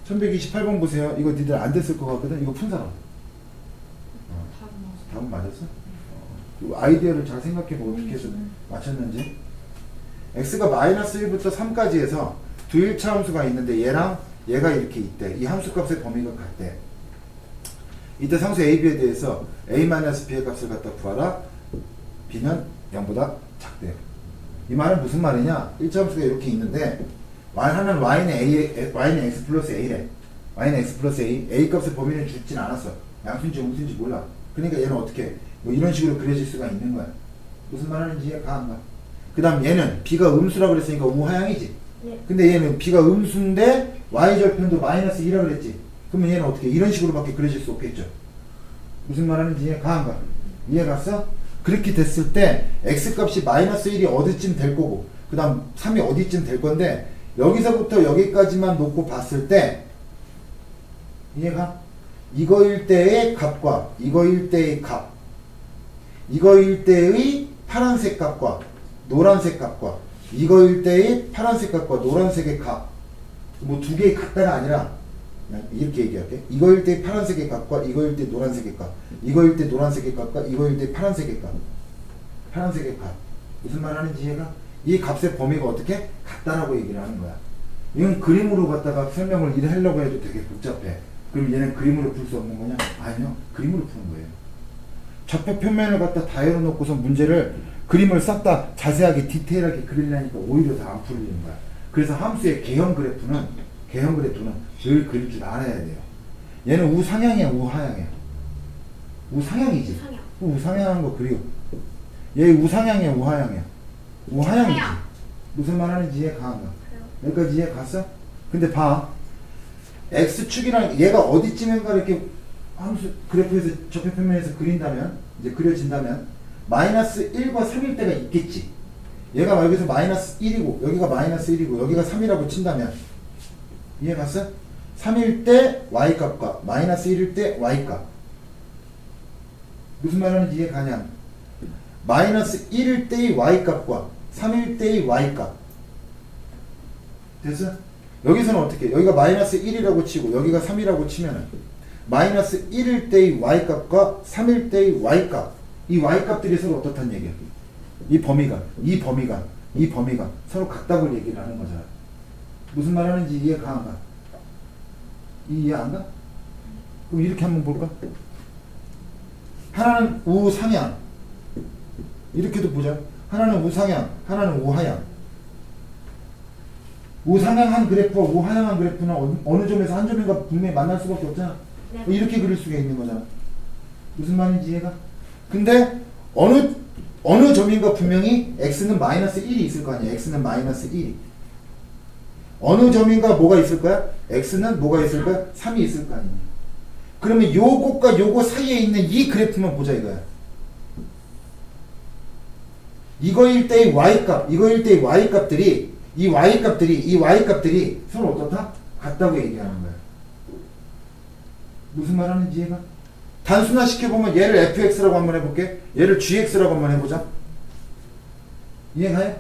1128번 보세요. 이거 니들 안 됐을 것 같거든. 이거 푼 사람. 답은 맞았어? 그 아이디어를 잘 생각해보고 어떻게 해서 맞췄는지. x가 마이너스 1부터 3까지 해서 두 1차 함수가 있는데 얘랑 얘가 이렇게 있대. 이 함수 값의 범위가 같대. 이때 상수 a, b에 대해서 a-b의 값을 갖다 구하라. b는 0보다 작대요. 이 말은 무슨 말이냐? 1차 함수가 이렇게 있는데 하나는 y는 x 플러스 a래. y는 x 플러스 a 값의 범위는 주진 않았어. 양수인지 음수인지 몰라. 그러니까 얘는 어떻게 뭐 이런 식으로 그려질 수가 있는 거야. 무슨 말하는지 이해가 안 가. 그 다음 얘는 b가 음수라고 그랬으니까 우하향이지. 네. 근데 얘는 b가 음수인데 y절편도 마이너스 2라고 그랬지. 그러면 얘는 어떻게 이런 식으로밖에 그려질 수 없겠죠. 무슨 말하는지 이해가 안 가. 이해 갔어? 그렇게 됐을 때 x값이 마이너스 1이 어디쯤 될 거고 그 다음 3이 어디쯤 될 건데 여기서부터 여기까지만 놓고 봤을 때 이해가? 이거일 때의 값과 이거일 때의 값, 이거일 때의 파란색 값과 노란색 값과 이거일 때의 파란색 값과 노란색의 값, 뭐 두 개의 같다가 아니라 그냥 이렇게 얘기할게. 이거일 때 파란색의 값과 이거일 때 노란색의 값, 이거일 때 노란색의 값과 이거일 때 파란색의 값, 파란색의 값. 무슨 말 하는지 이해가? 이 값의 범위가 어떻게? 같다라고 얘기를 하는 거야. 이건 그림으로 갖다가 설명을 이래 하려고 해도 되게 복잡해. 그럼 얘는 그림으로 풀 수 없는 거냐? 아니요. 그림으로 푸는 거예요. 좌표 평면을 갖다 다 열어놓고서 문제를 그림을 싹 다 자세하게 디테일하게 그리려니까 오히려 더 안 풀리는 거야. 그래서 함수의 개형 그래프는 늘 그릴 줄 알아야 돼요. 얘는 우상향이야, 우하향이야? 우상향이지. 상향. 우상향한 거 그려. 얘 우상향이야, 우하향이야? 우하향이지. 하향. 무슨 말 하는지 이해가 안 가? 그래요. 여기까지 이해 갔어? 근데 봐. x축이랑 얘가 어디쯤인가 이렇게 함수 그래프에서 좌표평면에서 그린다면, 이제 그려진다면 마이너스 1과 3일 때가 있겠지. 얘가 여기서 마이너스 1이고 여기가 마이너스 1이고 여기가 3이라고 친다면 이해 갔어? 3일 때 y값과 마이너스 1일 때 y값. 무슨 말하는지 이해 가냐? 마이너스 1일 때의 y값과 3일 때의 y값. 됐어? 여기서는 어떻게? 여기가 마이너스 1이라고 치고 여기가 3이라고 치면은 마이너스 1일 때의 y값과 3일 때의 y값, 이 y값들이 서로 어떻다는 얘기야? 이 범위가 서로 같다고 얘기를 하는 거잖아. 무슨 말 하는지 이해가 안 가? 이해 안 가? 그럼 이렇게 한번 볼까? 하나는 우상향, 이렇게도 보자. 하나는 우상향, 하나는 우하향. 우상향한 그래프와 우하향한 그래프는 어느 점에서 한 점인가 분명히 만날 수밖에 없잖아. 네. 이렇게 그릴 수가 있는 거잖아. 무슨 말인지 이해가? 근데 어느 점인가 분명히 x는 마이너스 1이 있을 거 아니야. x는 마이너스 1이. 어느 점인가 뭐가 있을 거야? x는 뭐가 있을 거야? 3이 있을 거 아니야. 그러면 요것과 요거 사이에 있는 이 그래프만 보자 이거야. 이거일 때의 y값, 이거일 때의 y값들이 이 y값들이 서로 어떻다? 같다고 얘기하는 거야. 무슨 말 하는지 이해가? 단순화 시켜보면 얘를 fx라고 한번 해볼게. 얘를 gx라고 한번 해보자. 이해가요?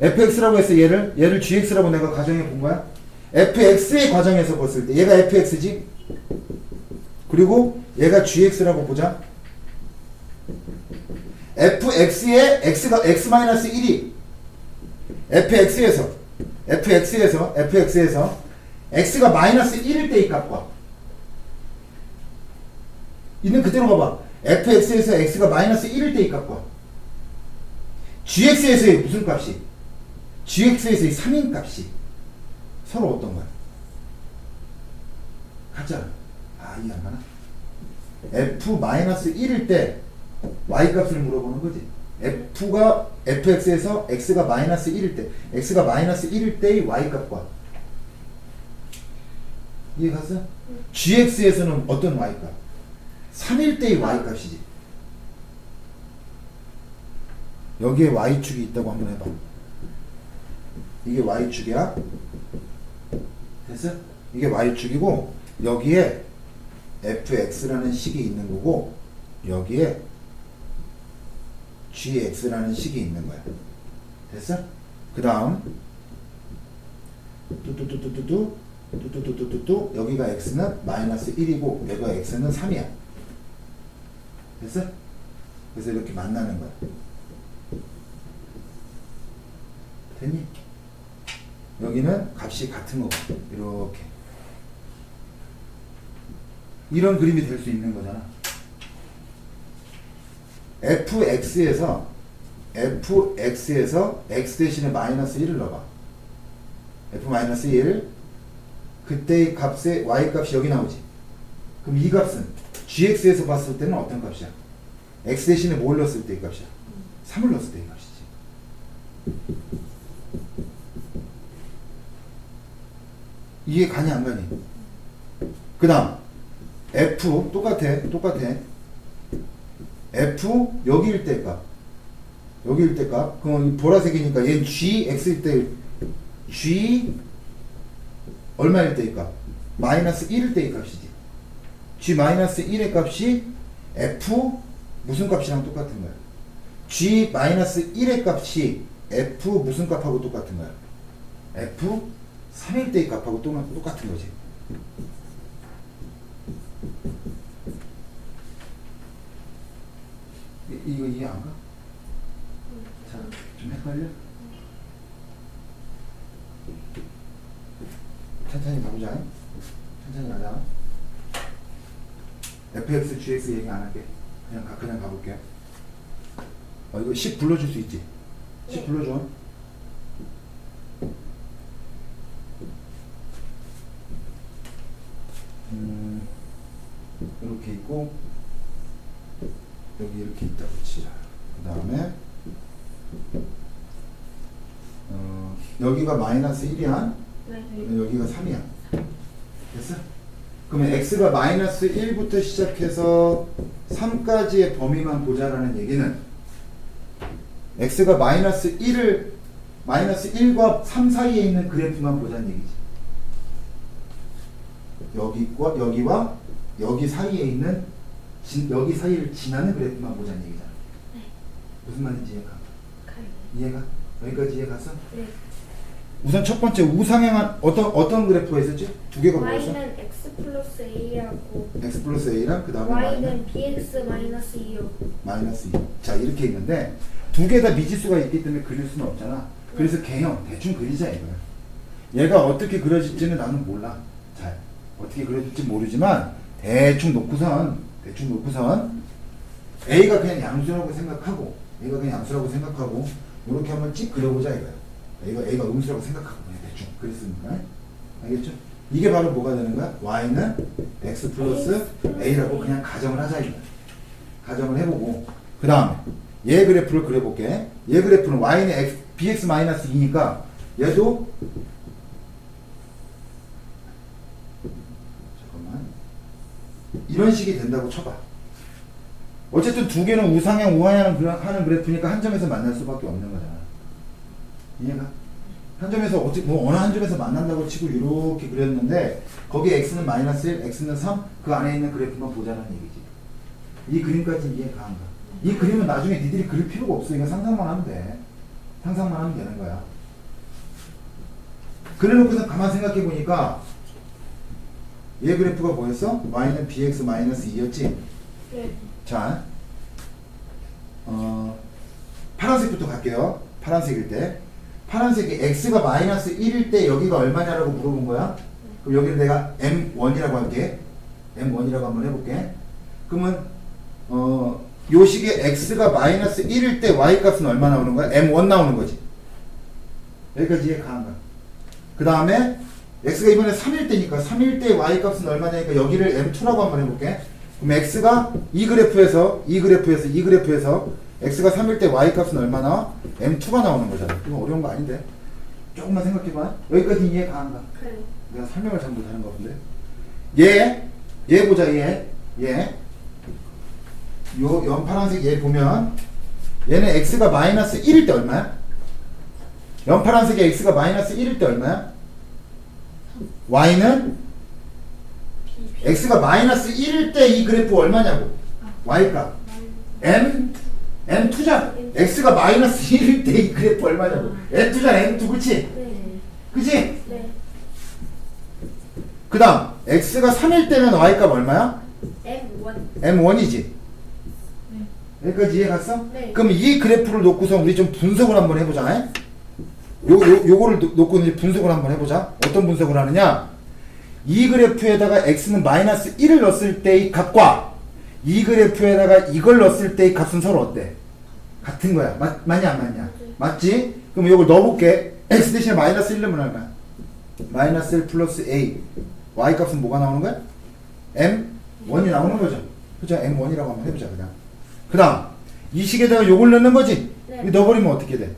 fx라고 해서 얘를 gx라고 내가 가정해 본 거야. fx의 과정에서 봤을 때 얘가 fx지. 그리고 얘가 gx라고 보자. fx에 x가 x-1이 fx에서 x가 마이너스 1일 때의 값과 있는 그대로 봐봐. fx에서 x가 마이너스 1일 때의 값과 gx에서의 무슨 값이? gx에서의 3인 값이 서로 어떤 거야? 같잖아. 아, 이해 안 가나? f 마이너스 1일 때 y 값을 물어보는 거지. fx에서 x가 마이너스 1일 때, x가 마이너스 1일 때의 y 값과 이해 갔어? gx에서는 어떤 y 값? 3일 때의 y 값이지. 여기에 y축이 있다고 한번 해봐. 이게 y축이야. 됐어? 이게 y축이고 여기에 fx라는 식이 있는 거고 여기에 gx라는 식이 있는 거야. 됐어? 그 다음 뚜뚜뚜뚜뚜뚜 뚜뚜뚜뚜뚜 여기가 x는 마이너스 1이고 여기가 x는 3이야. 됐어? 그래서 이렇게 만나는 거야. 됐니? 여기는 값이 같은 거고 이렇게 이런 그림이 될 수 있는 거잖아. fx에서 x 대신에 마이너스 1을 넣어봐. f-1 그때의 값에 y 값이 여기 나오지. 그럼 이 값은 gx에서 봤을 때는 어떤 값이야? x 대신에 뭘 넣었을 때의 값이야? 3을 넣었을 때의 값이지. 이해 가니 안 가니? 그 다음 f 똑같아 f 여기일 때 값 그럼 보라색이니까 얘는 gx일 때 g 얼마일 때의 값? 마이너스 1일 때의 값이지. g 마이너스 1의 값이 f 무슨 값이랑 똑같은 거야? g 마이너스 1의 값이 f 무슨 값하고 똑같은 거야? f 3일 때의 값하고 똑같은 거지. 이거 이해 안 가? 자, 좀 헷갈려? 천천히 가보자. 천천히 가자. fx, gx 얘기 안 할게. 그냥 가볼게. 이거 10 불러줄 수 있지? 10 불러줘. 이렇게 있고 여기 이렇게 있다고 치자. 그 다음에 여기가 마이너스 1이야. 네. 여기가 3이야. 됐어? 그러면 x가 마이너스 1부터 시작해서 3까지의 범위만 보자라는 얘기는 x가 마이너스 1과 3 사이에 있는 그래프만 보자는 얘기지. 여기와 여기 사이에 있는 여기 사이를 지나는 그래프만 보자는 얘기잖아. 네. 무슨 말인지 이해가? 가요. 이해가? 여기까지 이해 갔어? 네. 우선 첫 번째 우상향한 어떤 그래프가 있었지? 두 개가 뭐였어? y는 x 플러스 a하고 x 플러스 a랑 그 다음에 y는 bx 마이너스 2요. 마이너스 2. 자 이렇게 있는데 두 개 다 미지수가 있기 때문에 그릴 수는 없잖아. 그래서 개형 대충 그리자 이거야. 얘가 어떻게 그려질지는 나는 몰라. 잘 어떻게 그려질지 모르지만 대충 놓고선 a가 그냥 양수라고 생각하고 이렇게 한번 찍 그려보자 이거야. a가 음수라고 생각하고 그냥 대충 그랬습니다. 알겠죠? 이게 바로 뭐가 되는 거야? y는 x 플러스 a라고 그냥 가정을 하자 이거야. 가정을 해보고 그 다음에 얘 그래프를 그려볼게. 얘 그래프는 y는 bx 마이너스 2니까 얘도 잠깐만 이런 식이 된다고 쳐봐. 어쨌든 두 개는 우상향 우하향하는 그래프니까 한 점에서 만날 수밖에 없는 거잖아. 이해가? 한 점에서 어느 한 점에서 만난다고 치고 이렇게 그렸는데 거기에 x는 마이너스 1, x는 3 그 안에 있는 그래프만 보자는 얘기지. 이 그림까지 이해가 안 가. 이 그림은 나중에 니들이 그릴 필요가 없어. 이거 상상만 하면 돼. 상상만 하면 되는 거야. 그래놓고서 가만 생각해 보니까 얘 그래프가 뭐였어? y는 bx 마이너스 2였지? 네. 자, 파란색부터 갈게요. 파란색일 때. 파란색이 x가 마이너스 1일 때 여기가 얼마냐라고 물어본 거야. 그럼 여기를 내가 m1이라고 할게. m1이라고 한번 해볼게. 그러면 요 식의 x가 마이너스 1일 때 y 값은 얼마 나오는 거야? m1 나오는 거지. 여기까지 이해 가는가? 그 다음에 x가 이번에 3일 때니까 3일 때 y 값은 얼마냐니까 여기를 m2라고 한번 해볼게. 그럼 x가 이 그래프에서 x가 3일 때 y 값은 얼마 나와? m2가 나오는 거잖아. 이거 어려운 거 아닌데? 조금만 생각해봐. 여기까지 이해 가는가? 그래요. 내가 설명을 잘 못하는 거 같은데. 얘 보자. 얘. 요 연파란색 얘 보면 얘는 x가 마이너스 1일 때 얼마야? 연파란색의 x가 마이너스 1일 때 얼마야? y는 x가 마이너스 1일 때 이 그래프 얼마냐고? y값 m2잖아. x가 마이너스 1일 때 이 그래프 얼마냐고? m2잖아. m2 그치? 네. 그치? 네. 그 다음 x가 3일 때는 y값 얼마야? M1. m1이지. 네. 여기까지 이해 갔어? 네. 그럼 이 그래프를 놓고서 우리 좀 분석을 한번 해보자. 요거를 놓고 이제 분석을 한번 해보자. 어떤 분석을 하느냐? 이 그래프에다가 x는 마이너스 1을 넣었을 때의 값과 이 그래프에다가 이걸 넣었을 때의 값은 서로 어때? 같은 거야. 맞냐 안 맞냐? 네. 맞지? 그럼 이걸 넣어볼게. x 대신에 마이너스 1 넣으면 얼마야? 마이너스 1 플러스 a. y 값은 뭐가 나오는 거야? m1이 나오는 거죠. 그죠? m1이라고 한번 해보자 그냥. 그 다음 이 식에다가 요걸 넣는 거지? 네. 이거 넣어버리면 어떻게 돼?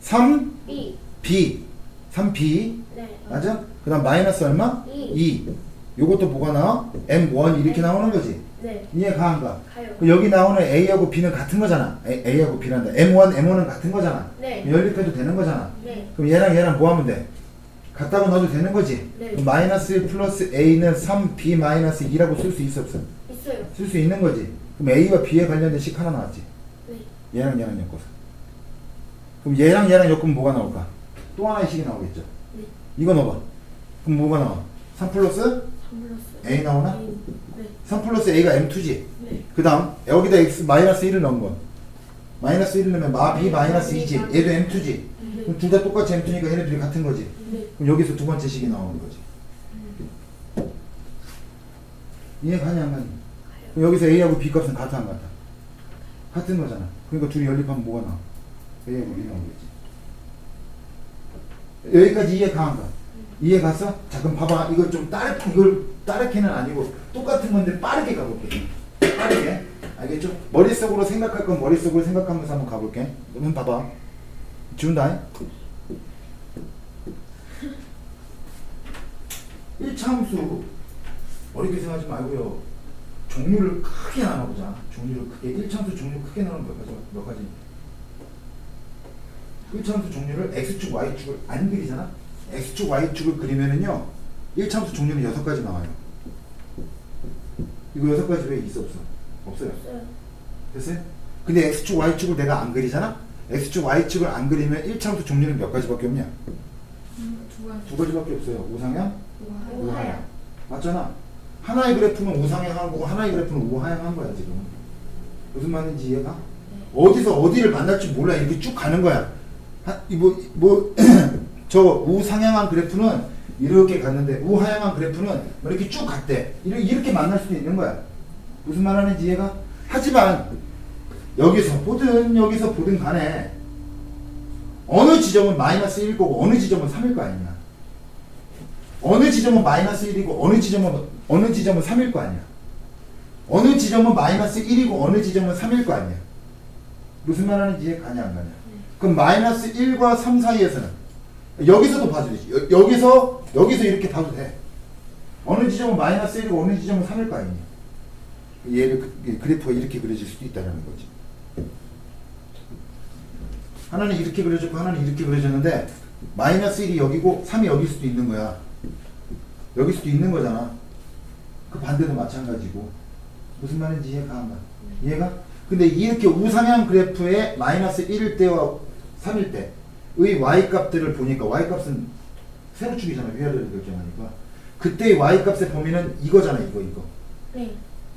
3 B. b 3b 네. 맞아? 그 다음 마이너스 얼마? 2. 요것도 뭐가 나와? m1 이렇게 나오는 거지. 네. 이해 가안 가? 가요. 그럼 여기 나오는 a하고 b는 같은 거잖아. a하고 b란다. m1, m1은 같은 거잖아. 네. 연립해도 되는 거잖아. 네. 그럼 얘랑 뭐 하면 돼? 같다고 넣어도 되는 거지. 네. 그럼 마이너스 1 플러스 a는 3b 마이너스 2라고 쓸 수 있어 없어? 있어요. 쓸 수 있는 거지. 그럼 a와 b에 관련된 식 하나 나왔지. 네. 얘랑 엮어서. 그럼 얘랑 엮으면 뭐가 나올까? 또 하나의 식이 나오겠죠. 네. 이거 넣어봐. 그럼 뭐가 나와? 3 플러스 3 플러스 a 나오나? A. 네. 3 플러스 a가 m2지. 네. 그 다음 여기다 x 마이너스 1을 넣은 건 마이너스 1을 넣으면 b 마이너스 2지. 얘도 m2지. 네. 그럼 둘 다 똑같이 m2니까 얘네들이 같은 거지. 네. 그럼 여기서 두 번째 식이 나오는 거지. 이해 가냐 안 가냐? 그럼 여기서 a하고 b 값은 같아 안 같아? 같은 거잖아. 그러니까 둘이 연립하면 뭐가 나와? a하고 b 나오겠지. 여기까지 이해 가안 가? 이해 갔어? 자 그럼 봐봐. 이걸 따르게는 아니고 똑같은 건데 빠르게 가볼게. 빠르게. 알겠죠? 머릿속으로 생각할 건 머릿속으로 생각하면서 한번 가볼게. 그럼 봐봐. 지운다. 1차함수 어렵게 생각하지 말고요. 종류를 크게 나눠보자. 종류를 크게. 1차함수 종류 크게 나누면 몇 가지? 1차함수 종류를 x축, y축을 안 그리잖아? x축, y축을 그리면은요 1차함수 종류는 6가지 나와요. 이거 6가지 왜 있어 없어? 없어요. 없어요. 됐어요? 근데 x축, y축을 내가 안 그리잖아? x축, y축을 안 그리면 1차함수 종류는 몇 가지밖에 없냐? 두 가지. 2가지밖에 없어요. 우상향, 우와. 우하향. 맞잖아. 하나의 그래프는 우상향한 거고 하나의 그래프는 우하향한 거야 지금. 무슨 말인지 이해가? 어디서 어디를 만날지 몰라. 이렇게 쭉 가는 거야. 저 우상향한 그래프는 이렇게 갔는데 우하향한 그래프는 이렇게 쭉 갔대. 이렇게 만날 수도 있는 거야. 무슨 말 하는지 이해가? 하지만 여기서 보든 간에 어느 지점은 마이너스 1 거고 어느 지점은 3일 거 아니냐. 어느 지점은 마이너스 1이고 어느 지점은 3일 거 아니야. 어느 지점은 마이너스 1이고 어느 지점은 3일 거 아니야. 무슨 말 하는지 이해 가냐 안 가냐. 그럼 마이너스 1과 3 사이에서는 여기서도 봐도 되지. 여기서 이렇게 봐도 돼. 어느 지점은 마이너스 1이고 어느 지점은 3일 거 아니냐. 얘를 그래프가 이렇게 그려질 수도 있다는 거지. 하나는 이렇게 그려졌고 하나는 이렇게 그려졌는데 마이너스 1이 여기고 3이 여길 수도 있는 거야. 여길 수도 있는 거잖아. 그 반대도 마찬가지고. 무슨 말인지 이해가 안 가? 이해가? 근데 이렇게 우상향 그래프에 마이너스 1일 때와 3일 때의 y값들을 보니까 y값은 세로축이잖아. 위아래로 결정하니까. 그때의 y값의 범위는 이거잖아. 이거. 네.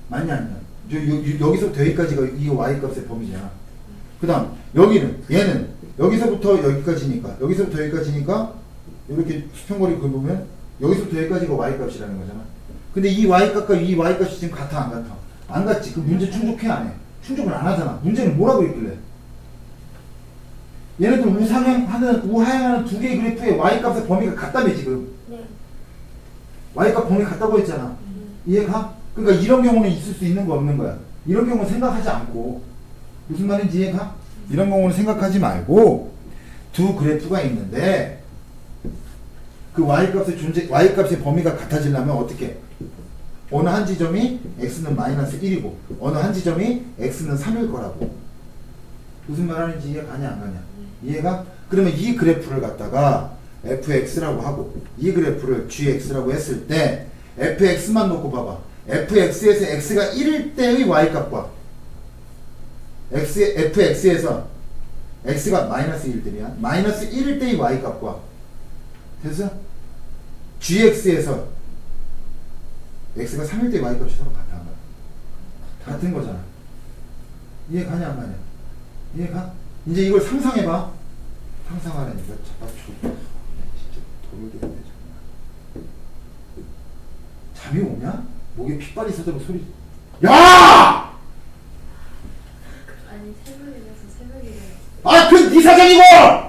맞냐 아니냐? 여기서부터 여기까지가 이 y값의 범위잖아. 그 다음 얘는 여기서부터 여기까지니까 이렇게 수평거리 그보면 여기서부터 여기까지가 y값이라는 거잖아. 근데 이 y값과 이 y값이 지금 같아 안 같아? 안 같지. 그 문제 충족해 안 해? 충족을 안 하잖아. 문제는 뭐라고 있길래? 얘네들 우하향하는 두 개의 그래프의 y값의 범위가 같다며 지금. 네. y값 범위 같다고 했잖아. 이해가? 그러니까 이런 경우는 있을 수 있는 거 없는 거야. 이런 경우는 생각하지 않고. 무슨 말인지 이해가? 이런 경우는 생각하지 말고 두 그래프가 있는데 그 y값의 범위가 같아지려면 어떻게? 어느 한 지점이 x는 마이너스 1이고 어느 한 지점이 x는 3일 거라고. 무슨 말 하는지 이해가 가냐 안 가냐? 이해가? 그러면 이 그래프를 갖다가 fx라고 하고 이 그래프를 gx라고 했을 때 fx만 놓고 봐봐. fx에서 x가 1일 때의 y값과 fx에서 x가 마이너스 1일 때면 마이너스 1일 때의 y값과 됐어? gx에서 x가 3일 때 y 값이 서로 같아 안 같아? 같은 거잖아. 이해 가냐 안 가냐? 이해 가? 이제 이걸 상상해봐. 상상하라니까. 진짜 돌을 되겠네 정말. 잠이 오냐? 목에 핏발이 서도록 소리. 야! 아니 새벽이라서 새벽이래요. 아, 그 네 사정이고!